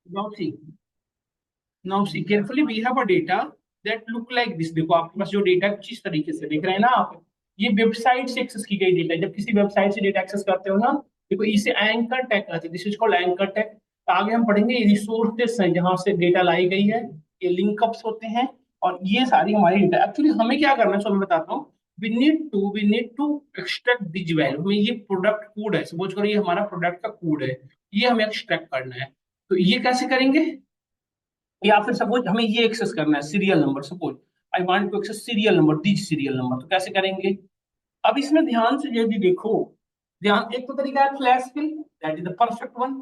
Now see, now see carefully. We have a data that look like this. देखो आपके पास जो data कुछ इस तरीके से देख रहे हैं ना आप, ये वेबसाइट से एक्सेस की गई डेटा। जब किसी वेबसाइट से डेटा एक्सेस करते हो ना, देखो इसे एंकर टैग कहते हैं। This is called anchor tag. आगे हम पढ़ेंगे रिसोर्सेस हैं जहां से डेटा लाई गई है, ये लिंकअप्स होते हैं, और ये सारी हमारी एक्चुअली हमें क्या करना है सो मैं बताता हूँ। We need to extract this value. हमें ये प्रोडक्ट कोड है, सपोज करो ये हमारा प्रोडक्ट का कोड है, ये हमें एक्सट्रैक्ट करना है। तो ये कैसे करेंगे? या फिर सपोज हमें ये एक्सेस करना है serial number. Suppose I want to access serial number, this serial number, तो कैसे करेंगे? अब इसमें ध्यान से यदि देखो, ध्यान, एक तो तरीका है flash fill, that is the perfect one.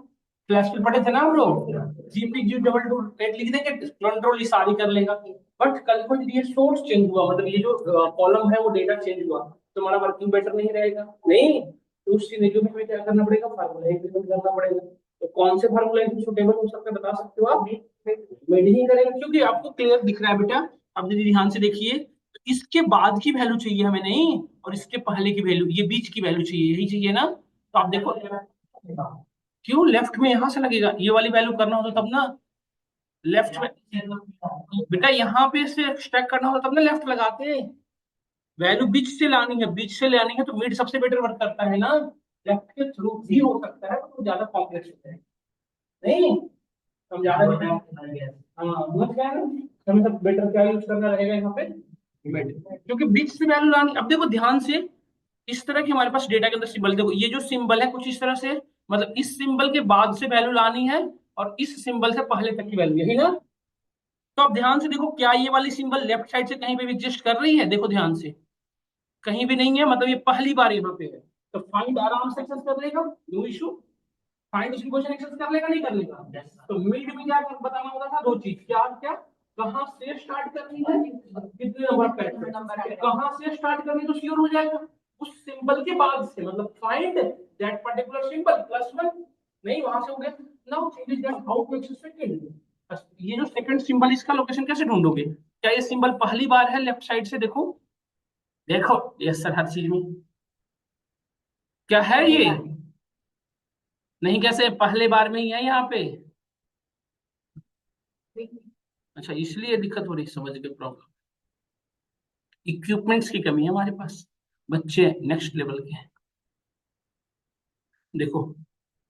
Flash fill पढ़े थे ना हम लोग, जीपीजी डबल टू रेट लिख देंगे, कंट्रोल ये सारी कर लेगा। बट कल को यदि ये सोर्स चेंज हुआ, मतलब ये जो कॉलम है वो डेटा चेंज हुआ, तो हमारा वर्किंग बेटर नहीं रहेगा। नहीं, तो उस सिनेरियो में हमें क्या करना पड़ेगा? फार्मूला इंप्लीमेंट करना पड़ेगा। तो कौन से फार्मूला सुटेबल हो सकते हैं बता सकते हो आप? मेड ही करेंगे, क्योंकि आपको क्लियर दिख रहा है बेटा। अब यदि ध्यान से देखिए, तो इसके बाद की वैल्यू चाहिए हमें, नहीं, और इसके पहले की वैल्यू, ये बीच की वैल्यू चाहिए, यही चाहिए ना। तो आप देखो, क्यों लेफ्ट में यहां से लगेगा? ये वाली वैल्यू करना होता तब ना लेफ्ट में। बेटा यहाँ पे से एक्सट्रैक्ट करना होता तब ना लेफ्ट लगाते। वैल्यू बीच से लानी है, बीच से लानी है तो मिड सबसे बेटर वर्क करता है ना। लेफ्ट के थ्रू भी हो सकता है, तो ज्यादा कॉम्प्लेक्स होता है। नहीं, हम ज्यादा हाँ समझ गए ना। हमें सब बेटर क्या यूज करना रहेगा यहाँ पे? मिड। क्योंकि बीच से वैल्यू लानी। अब देखो ध्यान से, इस तरह की हमारे पास डेटा के अंदर सिंबल, देखो ये जो सिंबल है कुछ इस तरह से, मतलब इस सिंबल के बाद से वैल्यू लानी है, और इस सिंबल से पहले तक की वैल्यू, यही ना। तो अब ध्यान से देखो, क्या ये वाली सिंबल लेफ्ट साइड से कहीं पे भी एग्जिस्ट कर रही है? देखो ध्यान से, कहीं भी नहीं है, मतलब ये पहली बार यहाँ पे है। तो फाइंड आराम से एक्सेस कर लेगा, नो इशू। फाइंड इसकी पोजीशन एक्सेस कर लेगा, नहीं कर लेगा? तो मिड में क्या बताना होता था? दो चीज, क्या क्या? कहां से स्टार्ट करनी है, कितने नंबर कैरेक्टर, कहां से स्टार्ट करनी, तो श्योर हो जाएगा उस सिंबल के बाद से, मतलब find that particular symbol plus one. नहीं, वहां से हो गया। Now change that how to access second. ये जो सेकंड सिंबल, इसका लोकेशन कैसे ढूंढोगे? क्या ये सिंबल पहली बार है लेफ्ट साइड से? देखो, देखो यस सर, हर चीज में क्या है ये? नहीं, कैसे पहले बार में ही है यहाँ पे? अच्छा, इसलिए दिक्कत हो रही, समझ गए प्रॉब्लम। इक्विपमेंट्स की कमी है हमारे पास, बच्चे नेक्स्ट लेवल के हैं। देखो,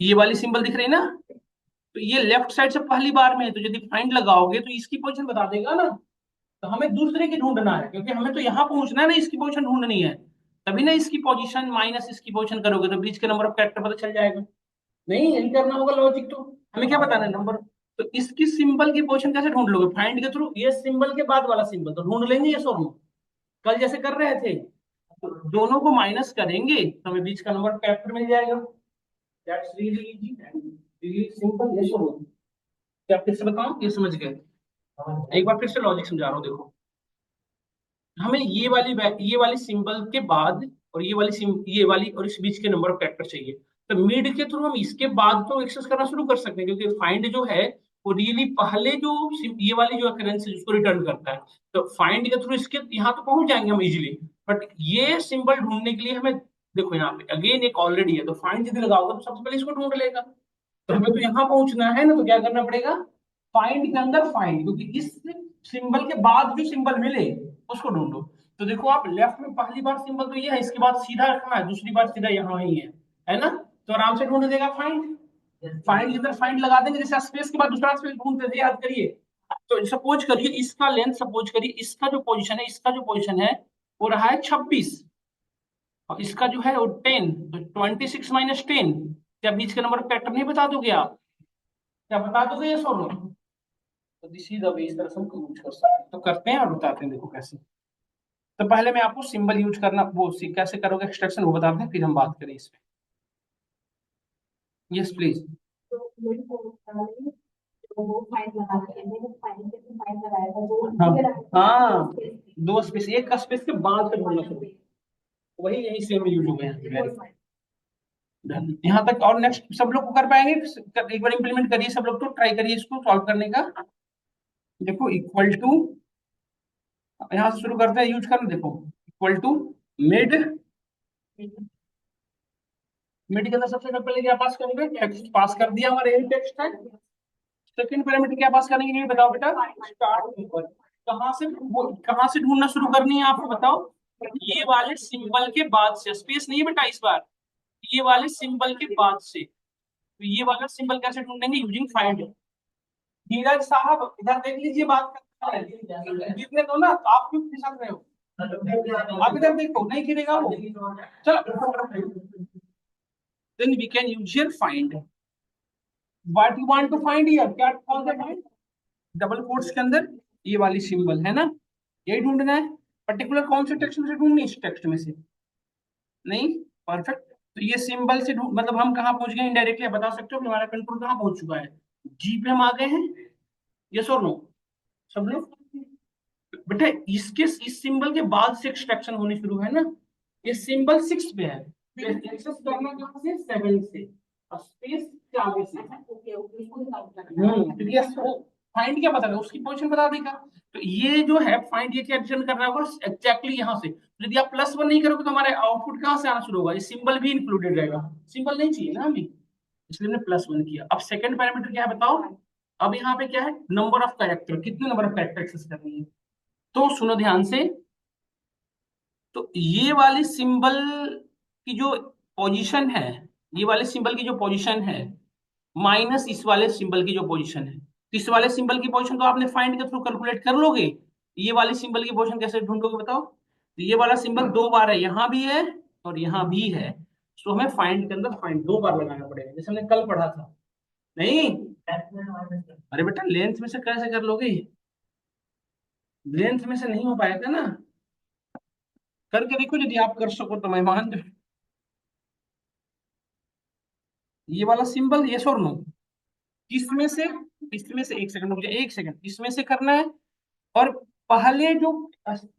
ये वाली सिंबल दिख रही है ना, तो ये लेफ्ट साइड से पहली बार में है, तो यदि फाइंड लगाओगे तो इसकी पोजीशन बता देगा ना। तो हमें दूसरे की ढूंढना है, क्योंकि हमें तो यहाँ पहुंचना है ना, इसकी पोजीशन ढूंढनी है। तभी ना इसकी पोजीशन माइनस इसकी पोजीशन करोगे तो बीच के नंबर ऑफ कैरेक्टर पता चल जाएगा। नहीं, यही करना होगा लॉजिक तो। हमें क्या बताना है? नंबर। तो इसकी सिंबल की पोजीशन कैसे ढूंढ लोगे? फाइंड के थ्रू। ये सिंबल के बाद वाला सिंबल तो ढूंढ लेंगे, ये सो कल जैसे कर रहे थे। तो दोनों को माइनस करेंगे तो हमें बीच का नंबर कैरेक्टर मिल जाएगा। That's really easy and really simple. ये सो क्या फिर से बताऊं, ये समझ गए? एक बार फिर से लॉजिक समझा रहा हूँ, देखो। हमें ये वाली सिंबल के बाद, और ये वाली और इस बीच के नंबर ऑफ कैरेक्टर चाहिए। तो मिड के थ्रू हम इसके बाद तो एक्सेस करना शुरू कर सकते हैं, क्योंकि फाइंड जो है वो रियली पहले जो ये वाली जो अकरेंस है उसको रिटर्न करता है। तो फाइंड के थ्रू इसके यहाँ तो पहुंच जाएंगे हम इजीली। बट ये सिंबल ढूंढने के लिए हमें, देखो यहाँ पे अगेन एक ऑलरेडी है, तो फाइंड यदि लगाओगे तो सबसे पहले इसको ढूंढ लेगा। तो हमें तो यहाँ पहुंचना है ना, तो क्या करना पड़ेगा? फाइंड के अंदर फाइंड, क्योंकि इस सिंबल के बाद जो सिंबल मिले उसको ढूंढो। तो देखो आप, लेफ्ट में पहली बार सिंबल तो ये है, इसके बाद सीधा रखना है, दूसरी बार सीधा यहाँ ही है ना। तो आराम से ढूंढ देगा फाइंड। फाइंड के अंदर फाइंड लगा देंगे, जैसे स्पेस के बाद दूसरा स्पेस ढूंढते थे, याद करिए। तो सपोज करिए इसका लेंथ, सपोज करिए इसका जो पोजीशन है, इसका जो पोजीशन है वो रहा है 26, और इसका जो है वो 10, तो 26 - 10। क्या बीच का नंबर फैक्टर नहीं बता दोगे आप? क्या बता दोगे ये सोनो? तो दिस इज द वे, इस तरह से हम यूज कर सकते हैं। तो करते हैं और बताते हैं, देखो कैसे। तो पहले मैं आपको सिंबल यूज करना, वो कैसे करोगे एक्सट्रैक्शन वो बताते हैं, फिर हम बात करें इस पे। Yes please. हाँ हाँ, दो स्पेस, एक का स्पेस के बाद से ढूंढना शुरू, वही यही सेम यूज हो गया है। यहाँ तक और नेक्स्ट सब लोग को कर पाएंगे? एक बार इंप्लीमेंट करिए सब लोग, तो ट्राई करिए इसको सॉल्व करने का। देखो इक्वल टू, यहाँ से शुरू करते हैं यूज करना। देखो इक्वल टू मिड, मिड के अंदर सबसे पहले क्या पास करेंगे, टेक्स्ट पास कर दिया, हमारे यही टेक्स्ट है। सेकंड पैरामीटर क्या पास करेंगे, ये बताओ बेटा, स्टार्ट इक्वल। कहाँ से ढूंढना शुरू करनी है आपको बताओ, ये वाले सिंबल के बाद से, स्पेस नहीं है बेटा इस बार, ये वाले सिंबल के बाद से। तो ये वाला सिंबल कैसे ढूंढेंगे, यूजिंग फाइंड। धीरज साहब इधर देख लीजिए, बात करते हैं, गिरने दो ना, तो आप क्यों फिसल रहे हो, आप इधर देखो, नहीं गिरेगा वो। चलो, then we can use here find. What you want to find here, क्या कौन सा फाइंड, डबल कोट्स के अंदर ये वाली सिंबल है ना, यही ढूंढना है। पर्टिकुलर कौन से टेक्स्ट में से ढूंढनी है, इस टेक्स्ट में से, नहीं, परफेक्ट। तो ये सिंबल से मतलब हम कहाँ पहुंच गए इनडायरेक्टली, बता सकते हो कि हमारा कंट्रोल कहाँ पहुंच चुका है, जी पे हम आ गए हैं, यस और नो सब लोग। बेटा इसके इस सिंबल के बाद से एक्सट्रैक्शन होनी शुरू है ना, ये सिंबल 6 पे है, तो एक्सेस करना कहाँ से, 7 से, और स्पेस के आगे से। क्योंकि फाइंड क्या बता रहा है, उसकी पोजीशन बता देगा। तो ये जो है फाइंड, ये क्या रिटर्न कर रहा होगा एग्जैक्टली यहाँ से। तो यदि आप +1 नहीं करोगे तो हमारे आउटपुट कहाँ से आना शुरू होगा, ये सिंबल भी इंक्लूडेड रहेगा, सिंबल नहीं चाहिए ना हमें, इसलिए हमने +1 किया। अब सेकंड पैरामीटर क्या है बताओ, अब यहाँ पे क्या है, नंबर ऑफ कैरेक्टर, कितने नंबर ऑफ कैरेक्टर एक्सेस करनी है। तो सुनो ध्यान से, तो ये वाले सिंबल की जो पोजीशन है, ये वाले सिंबल की जो पोजीशन है, माइनस इस वाले सिंबल की जो पोजीशन है, तो इस वाले सिंबल की पोजीशन तो आपने फाइंड के थ्रू कैलकुलेट कर लोगे, ये वाले सिंबल की पोजीशन कैसे ढूंढोगे बताओ। तो ये वाला सिंबल 2 बार है, यहाँ भी है और यहाँ भी है, तो हमें फाइंड के अंदर फाइंड 2 बार लगाना पड़ेगा, जैसे हमने कल पढ़ा था। नहीं, अरे बेटा लेंथ में से कैसे कर लोगे, लेंथ में से नहीं हो पाएगा ना, करके देखो, यदि आप कर सको तो मैं मान जाऊं। ये वाला सिंबल, यस और नो, इसमें से, इसमें से, एक सेकंड रुक जाए, एक सेकंड, इसमें से करना है, और पहले जो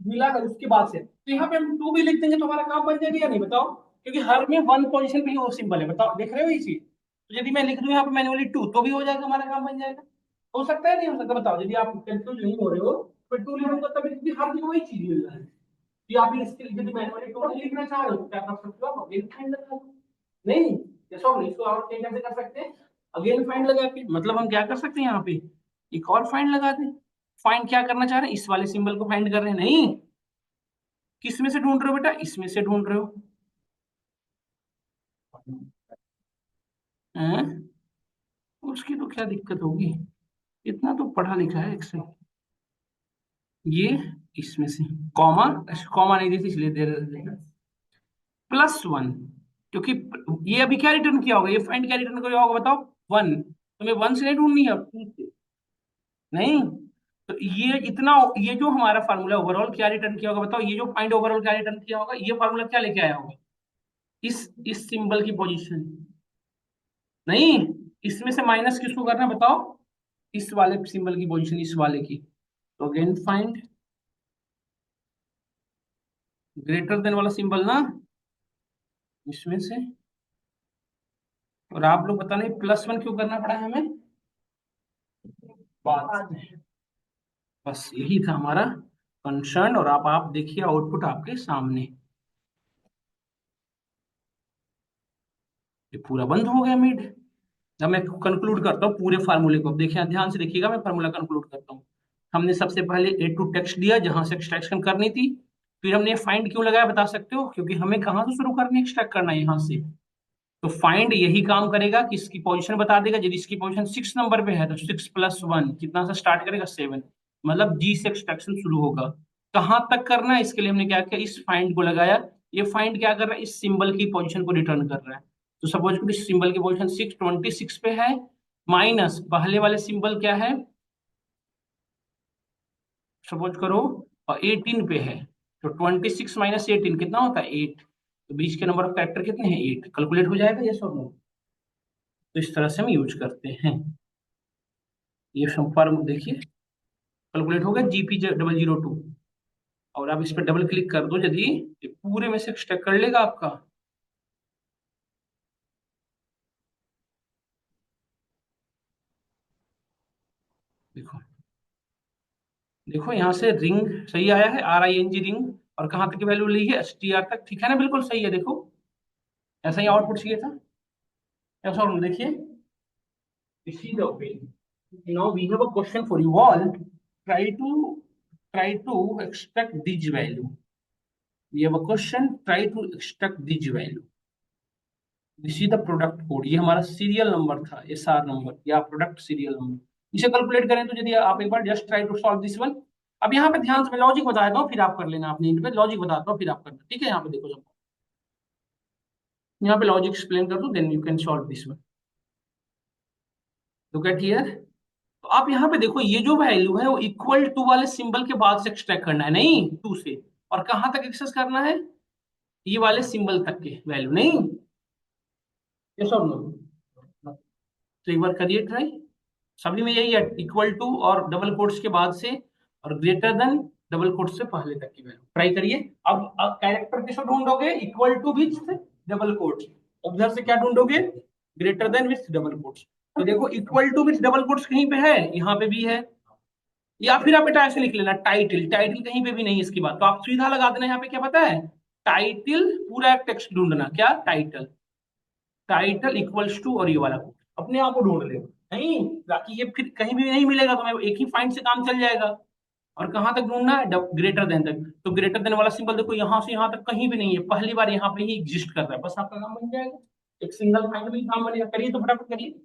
मिला है उसके बाद से, तो यहाँ पे हम 2 भी लिख देंगे तो हमारा काम बन जाएगा या नहीं बताओ, क्योंकि हर में 1 पोजीशन पे ही वो सिंबल है, बताओ देख रहे हो ये चीज। तो यदि मैं लिख दूं यहाँ पे मैन्युअली 2 तो भी हो जाएगा, हमारा काम बन जाएगा। हो सकता है नहीं हो सकता बताओ, यदि आप कंफ्यूज नहीं हो रहे हो, फिर 2 लिखूंगा तभी, क्योंकि हर जगह वही चीज मिल रहा है कि आप इसके यदि मैन्युअली 2 लिखना चाह रहे हो तो क्या कर सकते हो आप, अगेन फाइंड लगा लो। नहीं, जैसा हम इसको और कैसे कर सकते हैं, अगेन फाइंड लगा के, मतलब हम क्या कर सकते हैं यहाँ पे, एक और फाइंड लगा दें। फाइंड क्या करना चाह रहे हैं, इस वाले सिंबल को फाइंड कर रहे हैं, नहीं, किस में से ढूंढ रहे हो बेटा, इसमें से ढूंढ रहे हो, हैं? उसकी तो क्या दिक्कत होगी, इतना तो पढ़ा लिखा है एक्सेल। ये इसमें से, कॉमा, कॉमा नहीं देती इसलिए दे रहे, +1, क्योंकि ये अभी क्या रिटर्न किया होगा, ये फाइंड क्या रिटर्न किया होगा बताओ, 1, तुम्हें 1 से नहीं ढूंढनी है अब 2 से, नहीं। तो ये इतना, ये जो हमारा फार्मूला ओवरऑल क्या रिटर्न किया होगा बताओ, ये जो फाइंड ओवरऑल क्या रिटर्न किया होगा, ये फार्मूला क्या लेके आया होगा, इस सिंबल की पोजीशन, नहीं, इसमें से माइनस किसको करना है बताओ, इस वाले सिंबल की पोजीशन, इस वाले की। तो अगेन फाइंड ग्रेटर देन वाला सिंबल ना, इसमें से, और आप लोग बता नहीं +1 क्यों करना पड़ा है हमें, बाद में। बस यही था हमारा कंसर्न, और आप देखिए आउटपुट आपके सामने, ये पूरा बंद हो गया मिड। अब मैं कंक्लूड करता हूँ पूरे फार्मूले को, अब देखिए ध्यान से देखिएगा, मैं फार्मूला कंक्लूड करता हूँ। हमने सबसे पहले A2 टेक्स्ट दिया जहां से एक्सट्रैक्शन करनी थी, फिर हमने फाइंड क्यों लगाया बता सकते हो, क्योंकि हमें कहाँ से शुरू करनी, एक्सट्रैक्ट करना है यहाँ से। तो फाइंड यही काम करेगा कि इसकी पोजीशन बता देगा, यदि इसकी पोजीशन 6 नंबर पे है तो 6 + 1 कितना से स्टार्ट करेगा, 7, मतलब जी से एक्सट्रैक्शन शुरू होगा। कहाँ तक करना है, इसके लिए हमने क्या किया, इस फाइंड को लगाया। ये फाइंड क्या कर रहा है, इस सिंबल की पोजीशन को रिटर्न कर रहा है। तो सपोज करो इस सिंबल की पोजीशन 26 पे है, माइनस पहले वाले सिंबल क्या है, सपोज करो 18 पे है, तो 26 - 18 कितना होता है, 8। तो बीच के नंबर ऑफ कैरेक्टर कितने हैं, 8, कैलकुलेट हो जाएगा ये सब। तो इस तरह से हम यूज करते हैं, ये फॉर्म देखिए, कैलकुलेट हो गया GP002, और आप इस पर डबल क्लिक कर दो, यदि ये पूरे में से एक्सट्रैक्ट कर लेगा आपका। देखो, देखो यहाँ से रिंग सही आया है, RING रिंग, और कहाँ तक की वैल्यू ली है, STR तक, ठीक है ना, बिल्कुल सही है देखो, ऐसा ही आउटपुट चाहिए था। ऐसा और देखिए, इसी the way now we have a question for you all. try to try to extract this value. We have a question, try to extract this value. This is the product code, ये हमारा serial number था, SR number या product serial number. इसे calculate करें तो यदि आप एक बार just try to solve this one. अब यहाँ पे ध्यान से मैं लॉजिक बता देता हूँ, फिर आप कर लेना अपनी इंट पे, लॉजिक बताता हूँ फिर आप करना, ठीक है। यहाँ पे देखो, जब यहाँ पे लॉजिक एक्सप्लेन कर दो, then you can solve this one. Look at here. तो आप यहाँ पे देखो, ये जो वैल्यू है वो इक्वल टू वाले सिंबल के बाद से एक्सट्रैक्ट करना है, नहीं टू से। और कहाँ तक एक्सेस करना है, ये वाले सिंबल तक के वैल्यू, नहीं। यस और नो? तो एक बार करिए ट्राई। सभी में यही है, इक्वल टू और डबल कोट्स के बाद से, और ग्रेटर देन डबल कोट्स से पहले तक की वैल्यू ट्राई करिए। अब कैरेक्टर किसको ढूंढोगे, equal to with double quotes. उधर से क्या ढूंढोगे, greater than with double quotes. तो देखो, equal to with double quotes कहीं पे है, यहाँ पे भी है। या फिर आप बेटा ऐसे लिख लेना, टाइटल, टाइटल कहीं पे भी नहीं इसकी बात, तो आप सीधा लगा देना यहाँ पे, क्या पता है, टाइटल, पूरा एक टेक्स्ट ढूंढना, क्या टाइटल, टाइटल इक्वल्स टू और ये वाला कोड अपने आप को ढूंढ लेगा। नहीं, बाकी ये फिर कहीं भी नहीं मिलेगा, तो एक ही फाइंड से काम चल जाएगा। और कहां तक ढूंढना है, ग्रेटर देन तक। तो ग्रेटर देन वाला सिंबल देखो, यहां से यहां तक कहीं भी नहीं है, पहली बार यहाँ पे ही एग्जिस्ट कर रहा है, बस आपका काम बन जाएगा। एक सिंगल फाइंड में ही काम बनेगा। करिए तो फटाफट करिए।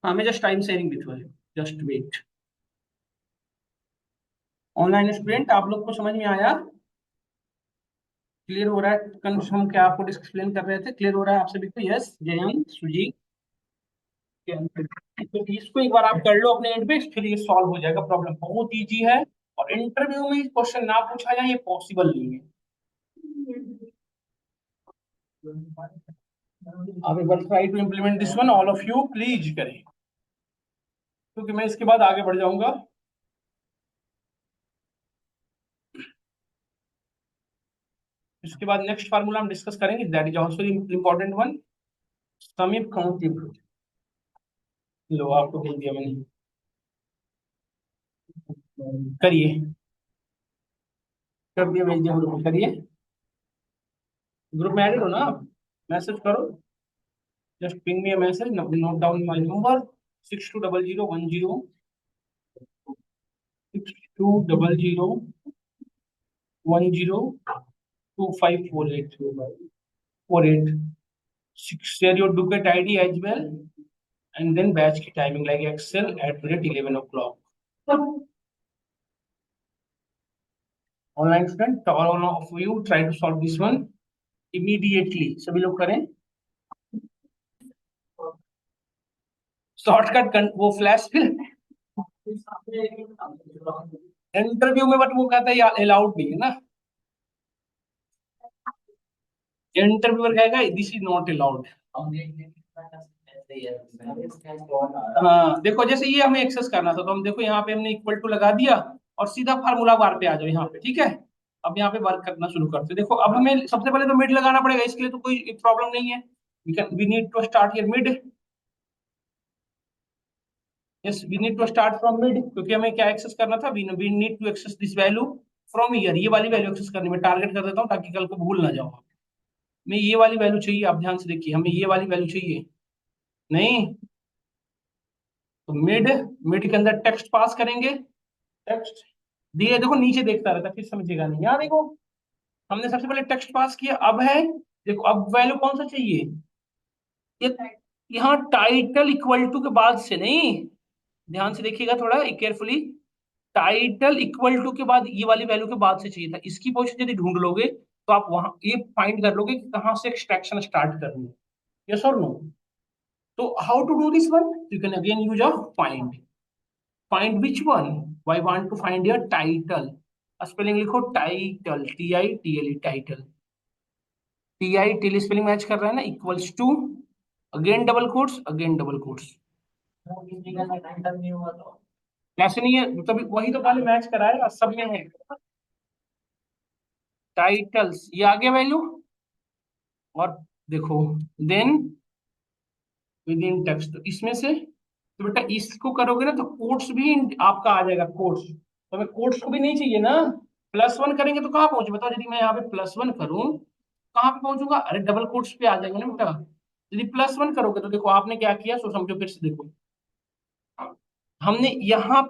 हाँ, मैं just time sharing with you, just wait. Online student, आप लोग को समझ में आया, क्लियर हो रहा है? हम क्या आपको एक्सप्लेन कर रहे थे, क्लियर हो रहा है आप सभी को? यस, जयंत, सुजीत, तो इसको एक बार आप कर लो अपने एंड पे, फिर ये सॉल्व हो जाएगा। प्रॉब्लम बहुत इजी है, और इंटरव्यू में क्वेश्चन ना पूछा जाए ये पॉसिबल नहीं है। आप एक बार try to implement this one, all of you please करें, क्योंकि मैं इसके बाद आगे बढ़ जाऊंगा। इसके बाद नेक्स्ट फार्मूला हम डिस्कस करेंगे, that is also important one, समीप काउंटिव। लो, आपको भेज दिया मैंने, करिए। कर दिया, भेज दिया ग्रुप में, करिए। ग्रुप में ऐड हो ना आप, मैसेज करो, just ping me a message, note down my number, 620010, 62002548 share your Ducat ID as well, and then batch की timing like Excel at 11 o'clock. Online student, all of you try to solve this one immediately. सभी लोग करें। Shortcut वो flash fill interview में, but वो कहता है allowed नहीं है ना। इंटरव्यूअर कहेगा दिस इज नॉट अलाउड। हाँ देखो, जैसे ये हमें एक्सेस करना था, तो हम देखो यहाँ पे हमने इक्वल टू लगा दिया, और सीधा फार्मूला बार पे आ जाओ यहाँ पे, ठीक है। अब यहाँ पे वर्क करना शुरू करते, देखो अब हमें सबसे पहले तो मिड लगाना पड़ेगा, इसके लिए तो कोई प्रॉब्लम नहीं है। We need to start here mid. Yes, we need to start from mid, क्योंकि हमें क्या एक्सेस करना था, we need to access this value from year. ये वाली वैल्यू एक्सेस करनी, मैं टारगेट कर देता हूँ ताकि कल को भूल ना जाओ। हमें ये वाली वैल्यू चाहिए, आप ध्यान से देखिए, हमें ये वाली वैल्यू चाहिए, नहीं। तो मिड, मिड के अंदर टेक्स्ट पास करेंगे, टेक्स्ट दिए, देखो नीचे देखता रहता फिर समझेगा नहीं। यहाँ देखो, हमने सबसे पहले टेक्स्ट पास किया, अब है, देखो अब वैल्यू कौन सा चाहिए, ये यहाँ टाइटल इक्वल टू के बाद से, नहीं, ध्यान से देखिएगा थोड़ा केयरफुली। टाइटल इक्वल टू के बाद ये वाली वैल्यू के बाद से चाहिए था, इसकी पोजीशन यदि ढूंढ लोगे तो आप वहां ये फाइंड कर लोगे कि कहां से एक्सट्रैक्शन स्टार्ट करनी है। यस और नो? तो how to do this one, you can again use a find. Find which one, I want to find your title. Spelling लिखो, title, TITLE, title, TITL spelling match कर रहा है ना, equals to, again double quotes, again double quotes. ऐसे नहीं है, तभी वही तो पहले मैच कराएगा, सब में है टाइटल्स, ये आ गया वैल्यू। और देखो, देन विद इन टेक्स्ट, तो इसमें से, तो बेटा इसको करोगे ना तो कोट्स भी आपका आ जाएगा, कोट्स। तो हमें कोट्स को भी नहीं चाहिए ना, +1 करेंगे तो कहाँ पहुंचे बताओ, यदि मैं यहाँ पे +1 करूं, कहाँ पे पहुंचूंगा, अरे डबल कोट्स पे आ जाएंगे ना बेटा। यदि +1 करोगे तो देखो आपने क्या किया, सो समझो फिर से देखो, हमने यहाँ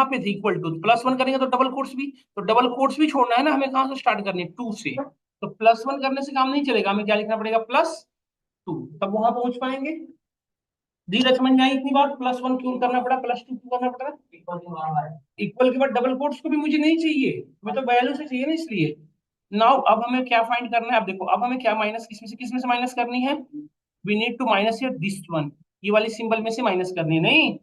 पे इक्वल टू +1 करेंगे तो डबल कोट्स भी, तो डबल कोट्स भी छोड़ना है ना हमें, कहाँ से स्टार्ट करनी है, 2 से। तो +1 करने से काम नहीं चलेगा, हमें क्या लिखना पड़ेगा, +2, तब वहां पहुंच पाएंगे। धीरज समझ में आई इतनी बात, +1 क्यों करना पड़ा, +2 क्यों करना पड़ा, इक्वल के बाद डबल कोट्स को भी मुझे नहीं चाहिए, मैं तो वैल्यू से चाहिए ना, इसलिए। नाउ अब हमें क्या फाइंड करना है, अब देखो अब हमें क्या माइनस, किसमें से माइनस करनी है, we need to minus here this one, ये वाली सिंबल में से माइनस करनी है, नहीं।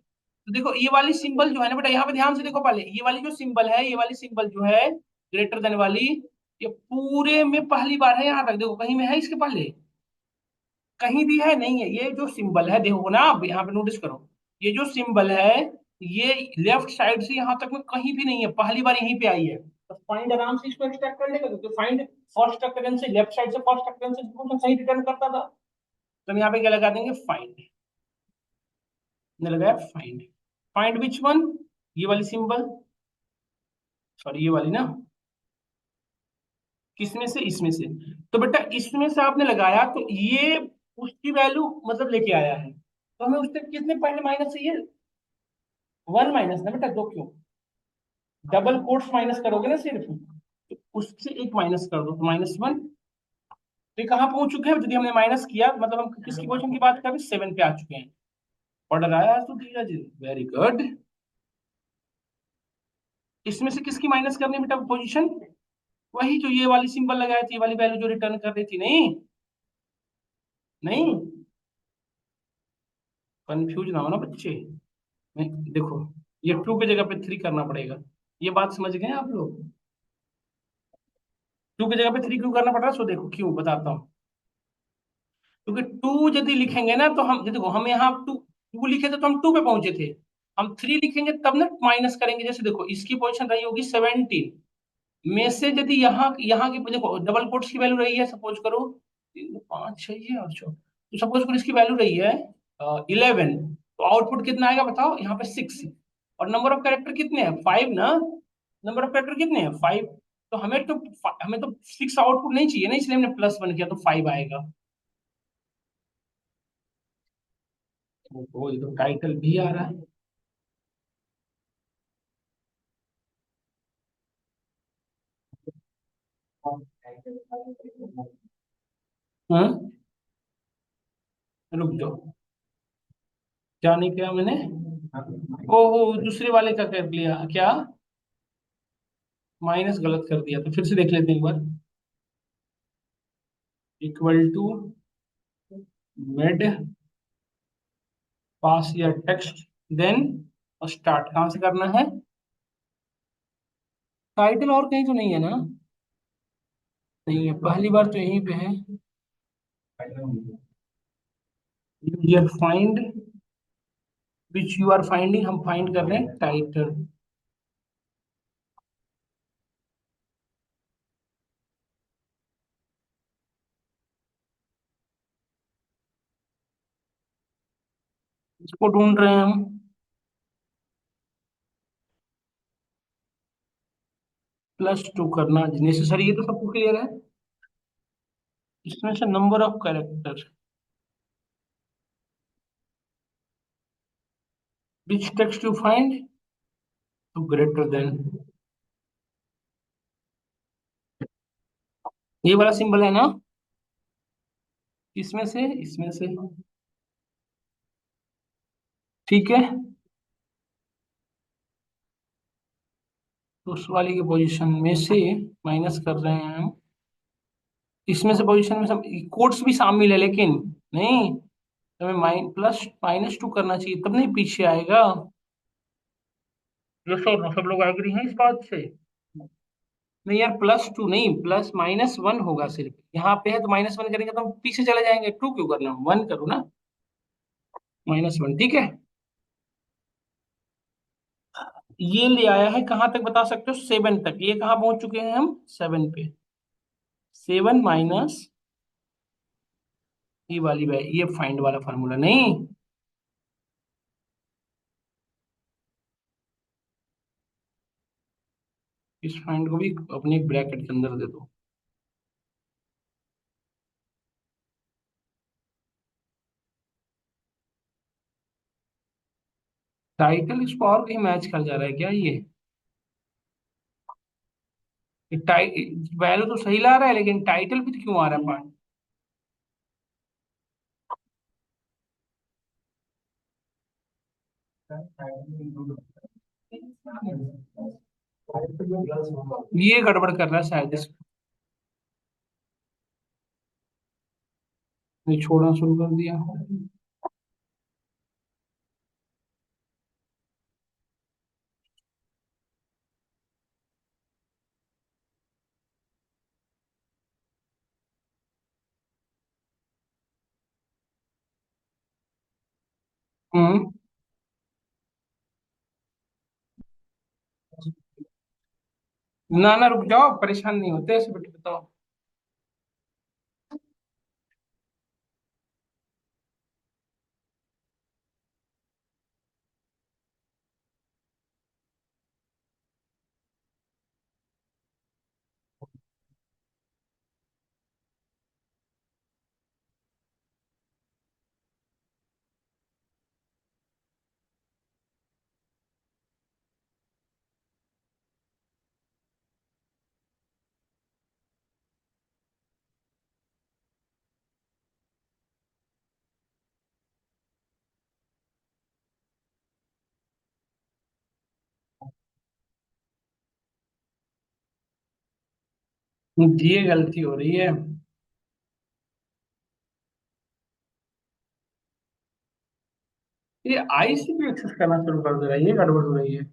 तो देखो ये वाली सिंबल जो है ना बेटा, यहाँ पे ध्यान से देखो, पहले ये वाली जो सिंबल है, ये वाली सिंबल जो है ग्रेटर देन वाली, ये पूरे में पहली बार है, यहाँ तक देखो कहीं में है इसके पहले, कहीं भी है नहीं है, ये जो सिंबल है देखो ना, आप यहाँ पे नोटिस करो, ये जो सिंबल है, ये लेफ्ट साइड से यहाँ तक में कहीं भी नहीं है, पहली बार यहीं पे आई है। तो फाइंड आराम से इसको एक्सट्रैक्ट कर लेगा, क्योंकि फाइंड फर्स्ट अकरेंस से, लेफ्ट साइड से फर्स्ट अकरेंस से फंक्शन सही रिटर्न करता था। तो हम यहाँ पे क्या लगा देंगे, फाइंड, ने लगाया फाइंड, फाइंड विच वन, ये वाली सिंबल, सॉरी ये वाली ना, किसमें से, इसमें से। तो बेटा इसमें से आपने लगाया तो ये उसकी वैल्यू मतलब लेके आया है, तो हमें उससे कितने पहले माइनस चाहिए, 1 माइनस ना बेटा, दो क्यों, डबल कोट्स माइनस करोगे ना सिर्फ, तो उससे एक माइनस कर दो, तो -1। तो ये कहाँ पहुंच चुके हैं, यदि हमने माइनस किया मतलब हम किसकी पोजीशन की बात कर रहे हैं, 7 पे आ चुके हैं। पढ़ रहा है आज तो धीरज, वेरी गुड। इसमें से किसकी माइनस करनी है बेटा पोजीशन, वही जो ये वाली सिंबल लगाई थी, ये वाली वैल्यू जो रिटर्न कर रही थी, नहीं, नहीं, कंफ्यूज ना हो ना बच्चे। नहीं, देखो ये 2 की जगह पे 3 करना पड़ेगा, ये बात समझ गए आप लोग, 2 की जगह पे 3 क्यों करना पड़ रहा है, सो देखो क्यों बताता हूँ। क्योंकि 2 यदि लिखेंगे ना तो हम, देखो हम यहाँ 2 लिखे थे तो हम 2 पे पहुंचे थे, हम 3 लिखेंगे तब ना माइनस करेंगे, जैसे देखो इसकी पोजीशन रही होगी 17 में से, यदि यहाँ यहाँ की देखो डबल कोट्स की वैल्यू रही है, सपोज करो 5 6 है और 4, तो सपोज करो इसकी वैल्यू रही है 11, तो आउटपुट कितना आएगा बताओ, यहाँ पे 6, और नंबर ऑफ कैरेक्टर कितने हैं, 5 ना, नंबर ऑफ कैरेक्टर कितने हैं, 5। तो हमें तो 6 आउटपुट नहीं चाहिए ना, इसलिए हमने +1 किया, तो 5 आएगा। ये तो टाइटल भी आ रहा है। हाँ, रुक जाओ, क्या नहीं किया मैंने, ओहो दूसरे वाले का कर लिया क्या, माइनस गलत कर दिया, तो फिर से देख लेते हैं एक बार, इक्वल टू मिड पास या टेक्स्ट, देन स्टार्ट, कहाँ से करना है, टाइटल और कहीं तो नहीं है ना, नहीं है, पहली बार तो यहीं पे है, user find which you are finding, हम फाइंड कर रहे हैं टाइटल, इसको ढूंढ रहे हैं हम, +2 करना नेसेसरी, ये तो सबको क्लियर है। इसमें से number of character which text you find, तो ग्रेटर देन, ये वाला सिंबल है ना, इसमें से ठीक है, तो उस वाली की पोजीशन में से माइनस कर रहे हैं हम, इसमें से पोजीशन में सब कोड्स भी शामिल है, लेकिन नहीं, तो हमें -2 करना चाहिए, तब नहीं पीछे आएगा। ये सब लोग एग्री हैं इस बात से, नहीं यार, +2 नहीं, +-1 होगा सिर्फ, यहाँ पे है तो -1 करेंगे तो हम पीछे चले जाएंगे, 2 क्यों करना, 1 करो ना, -1 ठीक है। ये ले आया है कहाँ तक बता सकते हो, 7 तक, ये कहाँ पहुंच चुके हैं हम, 7 पे, 7 माइनस ये फाइंड वाला फार्मूला नहीं, इस फाइंड को भी अपने ब्रैकेट के अंदर दे दो, टाइटल इसको और कहीं मैच कर जा रहा है क्या ये? वैल्यू तो सही ला रहा है लेकिन टाइटल भी तो क्यों आ रहा है पार्ट? ये गड़बड़ कर रहा है शायद इसने छोड़ना शुरू कर दिया। हम्म। ना ना, रुक जाओ, परेशान नहीं होते ऐसे, बेटे बताओ। ये गलती हो रही है। ये आई से भी एक्सेस करना शुरू कर दे रहा है, ये गड़बड़ हो रही है।